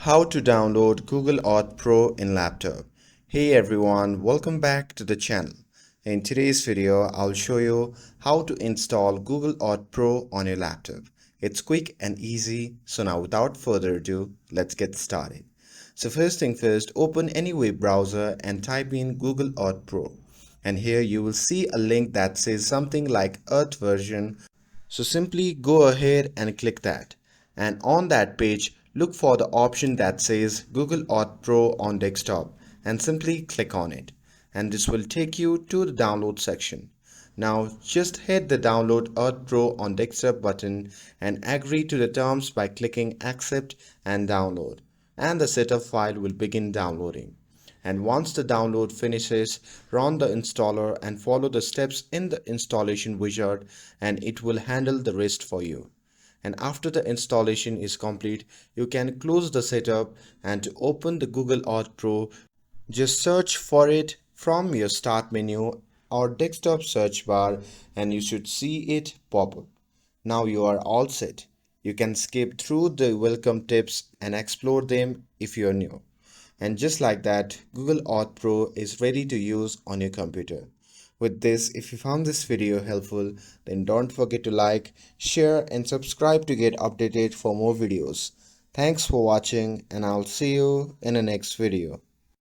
How to download Google Auth Pro in laptop. Hey everyone, welcome back to the channel. In today's video, I'll show you how to install Google Auth Pro on your laptop. It's quick and easy, so now without further ado, let's get started. So first thing first, open any web browser and type in Google Auth Pro. And here you will see a link that says something like Auth version. So simply go ahead and click that. And on that page, look for the option that says Google Auth Pro on desktop and simply click on it. And this will take you to the download section. Now just hit the download Auth Pro on desktop button and agree to the terms by clicking accept and download. And the setup file will begin downloading. And once the download finishes, run the installer and follow the steps in the installation wizard and it will handle the rest for you. And after the installation is complete, you can close the setup and to open the Google Auth Pro, just search for it from your start menu or desktop search bar and you should see it pop up. Now you are all set. You can skip through the welcome tips and explore them if you're new. And just like that, Google Auth Pro is ready to use on your computer. With this, if you found this video helpful, then don't forget to like, share and subscribe to get updated for more videos. Thanks for watching and I'll see you in the next video.